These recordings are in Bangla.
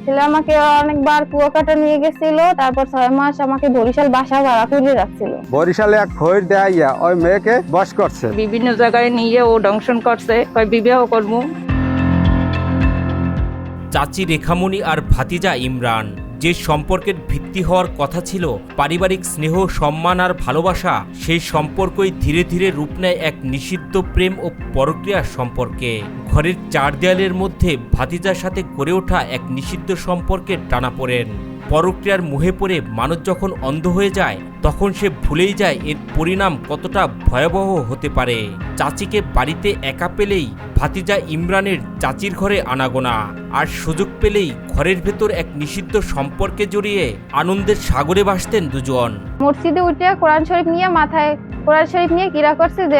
ছেলে আমাকে অনেকবার কুয়াকাটা নিয়ে গেছিল, তারপর 6 মাস আমাকে বরিশাল বাসা ভাড়া করে রাখছিল। বরিশালে এক খৈর দেয়া ওই মেয়েকে বশ করছে, বিভিন্ন জায়গায় নিয়ে ও দংশন করছে, বিবাহ করবো। চাচি রেখামণি আর ভাতিজা ইমরান, যে সম্পর্কের ভিত্তি হওয়ার কথা ছিল পারিবারিক স্নেহ, সম্মান আর ভালোবাসা, সেই সম্পর্কই ধীরে ধীরে রূপ নেয় এক নিষিদ্ধ প্রেম ও পরক্রিয়ার সম্পর্কে। ঘরের 4 দেয়ালের মধ্যে ভাতিজার সাথে গড়ে ওঠা এক নিষিদ্ধ সম্পর্কের টানাপোড়েন। পরক্রিয়ার মোহে পড়ে মানুষ যখন অন্ধ হয়ে যায় তখন সে ভুলেই যায় এর পরিণাম কতটা ভয়াবহ হতে পারে। চাচিকে বাড়িতে একা পেলেই ভাতিজা ইমরানের চাচির ঘরে আনাগোনা, আর সুযোগ পেলেই ঘরের ভেতর এক নিষিদ্ধ সম্পর্কে জড়িয়ে আনন্দের সাগরে ভাসতেন দুজন। মসজিদে উঠে কোরআন শরীফ নিয়ে মাথায় কোরআন শরীফ নিয়ে কিরা করছে যে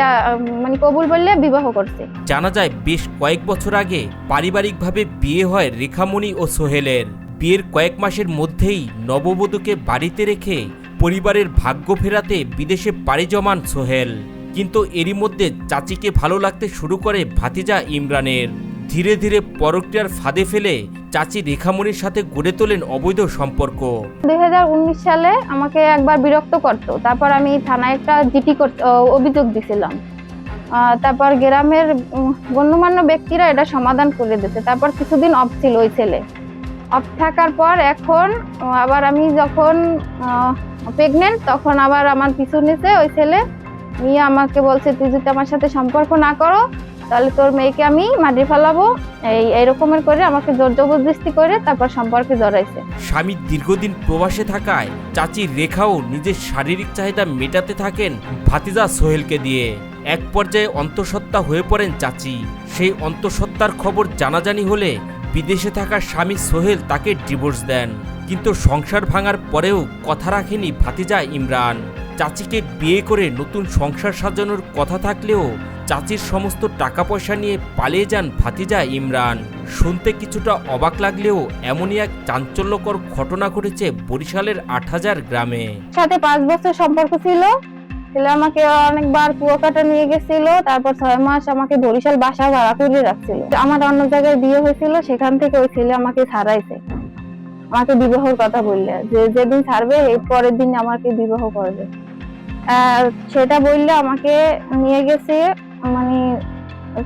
মানে কবুল বললে বিবাহ করছে। জানা যায় বেশ কয়েক বছর আগে পারিবারিকভাবে বিয়ে হয় রেখামণি ও সোহেলের। বিয়ের কয়েক মাসের মধ্যেই নববধূকে বাড়িতে রেখে পরিবারের ভাগ্য ফেরাতে বিদেশে পাড়ি জমান সোহেল। কিন্তু এরই মধ্যে চাচিকে ভালো লাগতে শুরু করে ভাতিজা ইমরানের। ধীরে ধীরে পরক্রিয়ার ফাঁদে ফেলে চাচি রেখামণির সাথে গড়ে তোলেন অবৈধ সম্পর্ক। 2019 সালে আমাকে একবার বিরক্ত করতো, তারপর আমি থানায় একটা জিডি অভিযোগ দিছিলাম। তারপর গ্রামের গণ্যমান্য ব্যক্তিরা এটা সমাধান করে দিতে। তারপর কিছুদিন অফ ছিল ওই ছেলে। অফ থাকার পর এখন আবার আমি যখন প্রেগনেন্ট তখন আবার আমার পিছু নিছে ওই ছেলে নিয়ে আমাকে বলছে, তুই যদি আমার সাথে সম্পর্ক না করো তাহলে তোর মেয়েকে আমি মাটি ফেলাবো, এইরকমের করে আমাকে জোর জবরদস্তি করে তারপর সম্পর্কে জড়াইছে। স্বামী দীর্ঘদিন প্রবাসে থাকায় চাচি রেখাও নিজের শারীরিক চাহিদা মেটাতে থাকেন ভাতিজা সোহেলকে দিয়ে। এক পর্যায়ে অন্তঃসত্ত্বা হয়ে পড়েন চাচি। সেই অন্তঃসত্ত্বার খবর জানাজানি হলে বিদেশে থাকা স্বামী সোহেল তাকে ডিভোর্স দেন। কিন্তু সংসার ভাঙার পরেও কথা রাখেনি ভাতিজা ইমরান। চাচিকে বিয়ে করে নতুন সংসার সাজানোর কথা থাকলেও চাচির সমস্ত টাকা পয়সা নিয়ে পালিয়ে যান ভাতিজা ইমরান। শুনতে কিছুটা অবাক লাগলেও এমনই এক চাঞ্চল্যকর ঘটনা ঘটেছে বরিশালের ৮০০০ গ্রামে। সাথে 5 বছর সম্পর্ক ছিল। ছেলে আমাকে অনেকবার কুয়াকাটা নিয়ে গেছিল, তারপর 6 মাস আমাকে বরিশাল বাসা ভাড়া করে রাখছিল। আমার অন্য জায়গায় বিয়ে হয়েছিল, সেখান থেকে ওই ছেলে আমাকে ছাড়াইছে, আমাকে বিবাহের কথা বললে যে যেদিন ছাড়বে এর পরের দিন আমাকে বিবাহ করবে। সেটা বললে আমাকে নিয়ে গেছে, মানে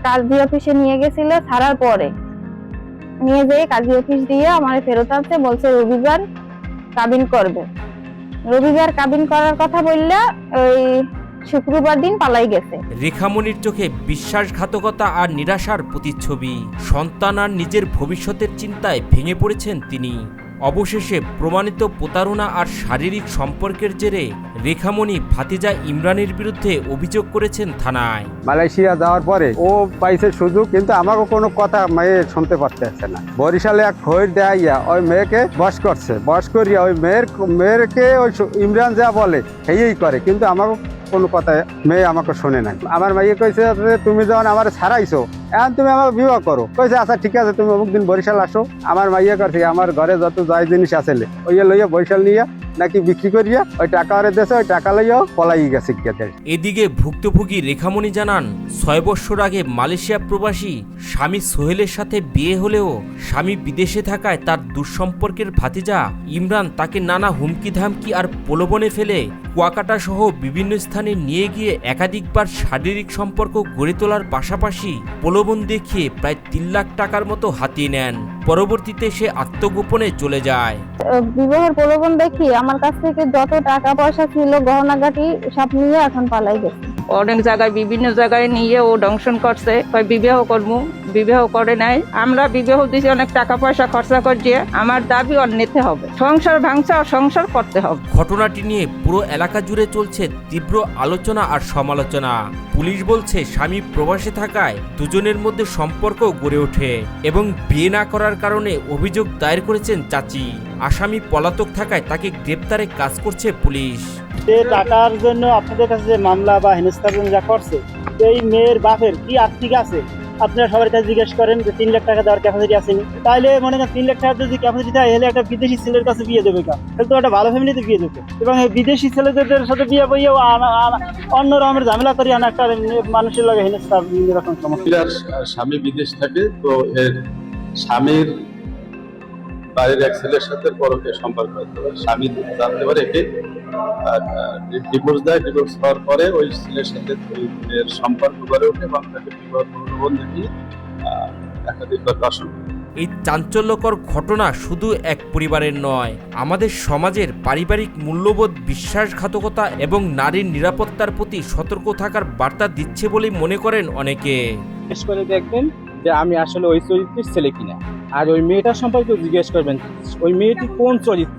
কাজী অফিসে নিয়ে গেছিল। ছাড়ার পরে নিয়ে যেয়ে কাজী অফিস দিয়ে আমার ফেরত আনছে, বলছে রবিবার কাবিন করবে। রবিবার কাবিন করার কথা বললে ওই শুক্রবার দিন পালাই গেছে। রেখামণির চোখে বিশ্বাসঘাতকতা আর নিরাশার প্রতিচ্ছবি। সন্তান আর নিজের ভবিষ্যতের চিন্তায় ভেঙে পড়েছেন তিনি। অবশেষে প্রমাণিত প্রতারণা আর শারীরিক সম্পর্কের জেরে রেখামণি ভাতিজা ইমরানের বিরুদ্ধে অভিযোগ করেছেন থানায়। মালয়েশিয়া যাওয়ার পরে ও পাইছে সুযোগ, কিন্তু আমাকে কোনো কথা মেয়ে শুনতে পারতেছে না। বরিশালে এক খৈর দেয়া ওই মেয়েকে বশ করছে, বশ করিয়া ওই মেয়েরকে ওই ইমরান যা বলে সেই করে, কিন্তু আমাকে কোনো কথা মেয়ে আমাকে শোনে নাই। আমার মাইয়ে কইছে তুমি যখন আমার ছাড়াইছো এখন তুমি আমাকে বিবাহ করো। কইছে আচ্ছা ঠিক আছে, তুমি অমুক দিন বরিশাল আসো। আমার মাইয়ে করছে আমার ঘরে যত যাই জিনিস আছে ওই লইয়া বরিশাল নিয়ে নাকি বিক্রি করিয়া ওই টাকা ওরে দেশে ওই টাকা লইয়াও পলাই গেছে। এদিকে ভুক্তভোগী রেখামণি জানান 6 বছর আগে মালয়েশিয়া প্রবাসী স্বামী সোহেলের সাথে বিয়ে হলেও স্বামী বিদেশে থাকায় তার দুঃসম্পর্কের ভাতিজা ইমরান তাকে নানা হুমকি ধামকি আর প্রলোভনে ফেলে কুয়াকাটা সহ বিভিন্ন স্থানে নিয়ে গিয়ে একাধিকবার শারীরিক সম্পর্ক গড়ে তোলার পাশাপাশি প্রলোভন দেখিয়ে প্রায় 3 লাখ টাকার মতো হাতিয়ে নেন। পরবর্তীতে সে আত্মগোপনে চলে যায়। বিবাহের প্রলোভন দেখি আমার কাছ থেকে যত টাকা পয়সা ছিল গহনাগাটি সব নিয়ে এখন পালাই গেছে। অনেক জায়গায় বিভিন্ন জায়গায় নিয়ে ও দংশন করছে, বিবাহ করবো, বিবাহ করে নাই। আমরা বিবাহ দিছি, অনেক টাকা পয়সা খরচা করছি। আমার দাবি ওর নিতে হবে, সংসার ভাঙছে আর সংসার করতে হবে। ঘটনাটি নিয়ে পুরো এলাকা জুড়ে চলছে তীব্র আলোচনা আর সমালোচনা। পুলিশ বলছে স্বামী প্রবাসে থাকায় দুজনের মধ্যে সম্পর্ক গড়ে ওঠে এবং বিয়ে না করার কারণে অভিযোগ দায়ের করেছেন চাচি। আসামি পলাতক থাকায় তাকে গ্রেপ্তারে কাজ করছে পুলিশ। যে টাকার জন্য আপনাদের কাছে যে মামলা বা হেনস্থার জন্য যা করছে, এই মেয়ের বাপের কি আর্থিক আছে আপনারা সবার কাছে জিজ্ঞেস করেন যে 3 লাখ টাকা দেওয়ার ক্যাপাসিটি আসেনি। তাইলে মনে করেন 3 লাখ টাকা যদি ক্যাপাসিটি থাকে এলে একটা বিদেশি ছেলের কাছে বিয়ে দেবে কা, তাহলে তো একটা ভালো ফ্যামিলিতে বিয়ে দেবে। এবং এই বিদেশি ছেলেদের সাথে বিয়ে বইয়েও অন্য রকমের ঝামেলা করি আনা একটা মানুষের লাগে হেনস্থা বিভিন্ন রকম সমস্যা। স্বামী বিদেশ থাকে, তো এর স্বামীর বাড়ির এক ছেলের সাথে পরকীয়া সম্পর্ক হতো। স্বামী জানতে পারে একে ডিভোর্স দেয়। ডিভোর্স হওয়ার পরে ওই ছেলের সাথে ওই মেয়ের সম্পর্ক গড়ে ওঠে এবং তাকে বিবাহ প্রলোভন দেখিয়ে একাধিকবার দর্শন করে। এই চাঞ্চল্যকর ঘটনা শুধু এক পরিবারের নয়, আমাদের সমাজের পারিবারিক মূল্যবোধ, বিশ্বাসঘাতকতা এবং নারীর নিরাপত্তার প্রতি সতর্ক থাকার বার্তা দিচ্ছে বলেই মনে করেন অনেকে। জিজ্ঞেস করে দেখবেন যে আমি আসলে ওই চরিত্রের ছেলে কিনা, আর ওই মেয়েটার সম্পর্কে জিজ্ঞেস করবেন ওই মেয়েটি কোন চরিত্র।